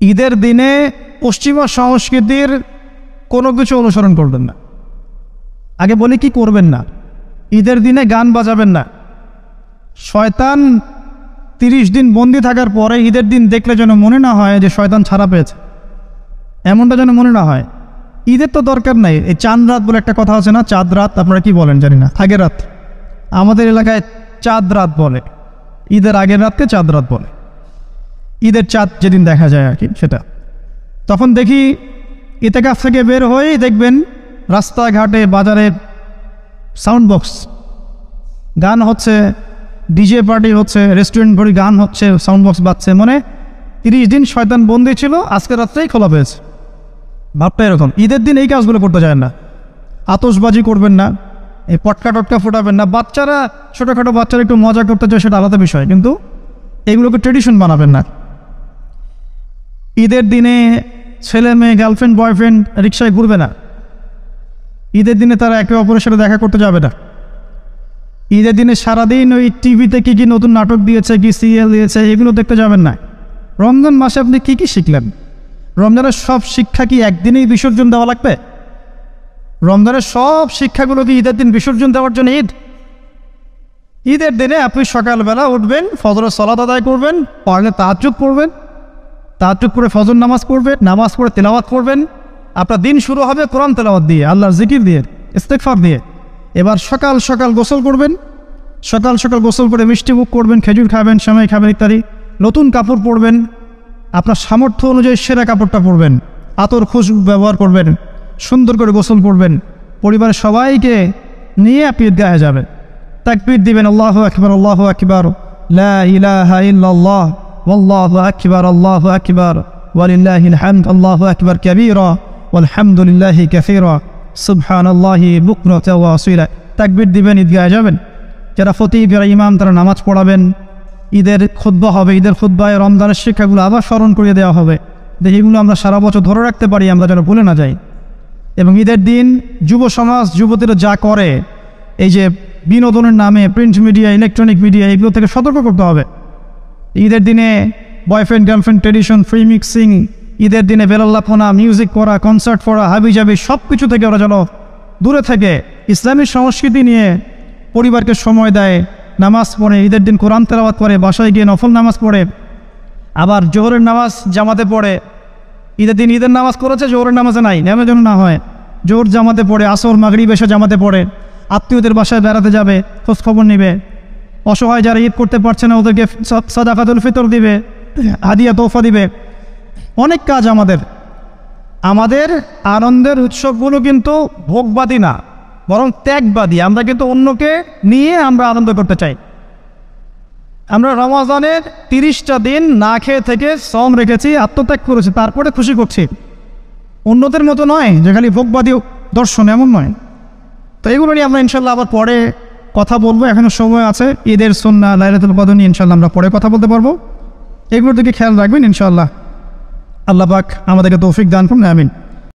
ঈদের দিনে পশ্চিমা সংস্কৃতির কোনো কিছু অনুসরণ করবেন না। আগে বলি কি করবেন না। ঈদের দিনে গান বাজাবেন না। শয়তান 30 দিন বন্দি থাকার পরে ঈদের দিন দেখলে যেন মনে না হয় যে শয়তান ছাড়া পেয়েছে, এমনটা যেন মনে না হয়। ঈদের তো দরকার নাই। এই চাঁদ রাত বলে একটা কথা আছে না, চাঁদ রাত, আপনারা কি বলেন জানি না, আগের রাত। আমাদের এলাকায় চাঁদ রাত বলে, ঈদের আগের রাতকে চাঁদ রাত বলে। ঈদের চাঁদ যেদিন দেখা যায় আর কি সেটা। তখন দেখি ইতেকাফ থেকে বের হয়েই দেখবেন রাস্তাঘাটে বাজারে সাউন্ড বক্স, গান হচ্ছে, ডিজে পার্টি হচ্ছে, রেস্টুরেন্ট ভরি গান হচ্ছে, সাউন্ড বক্স বাজছে। মানে 30 দিন শয়তান বন্দি ছিল, আজকে রাত্রেই খোলা পেয়েছে। ভাবটা এরকম। ঈদের দিন এই কাজগুলো করতে যায় না। আতশবাজি করবেন না, এই পটকা টটকা ফোটাবেন না। বাচ্চারা, ছোটোখাটো বাচ্চারা একটু মজা করতে চায়, সেটা আলাদা বিষয়, কিন্তু এগুলোকে ট্রেডিশন বানাবেন না। ঈদের দিনে ছেলে মেয়ে, গার্লফ্রেন্ড বয়ফ্রেন্ড রিক্সায় ঘুরবে না। ঈদের দিনে তারা একে অপরের সাথে দেখা করতে যাবে না। ঈদের দিনে সারাদিন ওই টিভিতে কী কী নতুন নাটক দিয়েছে, কি সিরিয়াল দিয়েছে, এগুলো দেখতে যাবেন না। রমজান মাসে আপনি কী কী শিখলেন? রমজানের সব শিক্ষা কি একদিনেই বিসর্জন দেওয়া লাগবে? রমজানের সব শিক্ষাগুলো কি ঈদের দিন বিসর্জন দেওয়ার জন্য ঈদ? ঈদের দিনে আপনি সকালবেলা উঠবেন, ফজরের সালাত আদায় করবেন, পারলে তাহাজ্জুদ পড়বেন, তাহাজ্জুদ করে ফজর নামাজ পড়বেন, নামাজ পড়ে তেলাওয়াত করবেন। আপনার দিন শুরু হবে কোরআন তেলাওয়াত দিয়ে, আল্লাহর জিকির দিয়ে, ইস্তেগফার দিয়ে। এবার সকাল সকাল গোসল করবেন, সকাল সকাল গোসল করে মিষ্টি মুখ করবেন, খেজুর খাবেন, সেমাই খাবেন ইত্যাদি। নতুন কাপড় পরবেন, আপনার সামর্থ্য অনুযায়ী সেরা কাপড়টা পরবেন, আতর খুশবু ব্যবহার করবেন, সুন্দর করে গোসল করবেন। পরিবারের সবাইকে নিয়ে আপনি ঈদগাহে যাবেন, তাকবীর দিবেন, আল্লাহু আকবার, আল্লাহু আকবার, লা ইলাহা ইল্লাল্লাহ, ওয়াল্লাহু আকবার, আল্লাহু আকবার, ওয়ালিল্লাহিল হামদ, আল্লাহু আকবার কাবীরা, ওয়ালহামদুলিল্লাহি কাসীরা, সুবহানাল্লাহি বুকরাতান ওয়া আসীলা। তাকবীর দিবেন, ঈদগাহে যাবেন। যারা খতিব, যারা ইমাম, তারা নামাজ পড়াবেন। ঈদের খুতবা হবে, ঈদের খুতবায় রমজানের শিক্ষাগুলো আবার স্মরণ করিয়ে দেওয়া হবে, যে এগুলো আমরা সারা বছর ধরে রাখতে পারি, আমরা যেন ভুলে না যাই। এবং ঈদের দিন যুব সমাজ, যুবতীরা যা করে, এই যে বিনোদনের নামে প্রিন্ট মিডিয়া, ইলেকট্রনিক মিডিয়া, এগুলো থেকে সতর্ক করতে হবে। ঈদের দিনে boyfriend girlfriend tradition, free mixing, ঈদের দিনে বেলাল্লাপনা, মিউজিক করা, কনসার্ট করা, হাবিজাবি সব কিছু থেকে ওরা যেন দূরে থেকে ইসলামী সংস্কৃতি নিয়ে পরিবারকে সময় দেয়, নামাজ পড়ে, ঈদের দিন কোরআন তেলাওয়াত করে, বাসায় গিয়ে নফল নামাজ পড়ে, আবার জোহরের নামাজ জামাতে পড়ে। ঈদের দিন ঈদের নামাজ করেছে, জোহরের নামাজে নাই, নেমে যেন না হয়। জোহর জামাতে পড়ে, আসর মাগরিব এসে জামাতে পড়ে, আত্মীয়দের বাসায় বেড়াতে যাবে, খোঁজ খবর নেবে। অসহায় যারা ঈদ করতে পারছে না, ওদেরকে সাদাকাতুল ফিতর দিবে, হাদিয়া তোহফা দিবে। অনেক কাজ আমাদের। আমাদের আনন্দের উৎসবগুলো কিন্তু ভোগবাদী না, বরং ত্যাগবাদী। আমরা কিন্তু অন্যকে নিয়ে আমরা আনন্দ করতে চাই। আমরা রমজানের 30টা দিন না খেয়ে থেকে শ্রম রেখেছি, আত্মত্যাগ করেছি, তারপরে খুশি করছি। অন্যদের মতো নয় যে খালি ভোগবাদী দর্শন, এমন নয়। তো এগুলো নিয়ে আমরা ইনশাল্লাহ আবার পরে কথা বলবো, এখনও সময় আছে। ঈদের সুন্নাহ, লাইলাতুল কদর নিয়ে ইনশাল্লাহ আমরা পরে কথা বলতে পারবো। এগুলোর দিকে খেয়াল রাখবেন ইনশাল্লাহ। আল্লাহ পাক আমাদেরকে তৌফিক দান করুন, আমিন।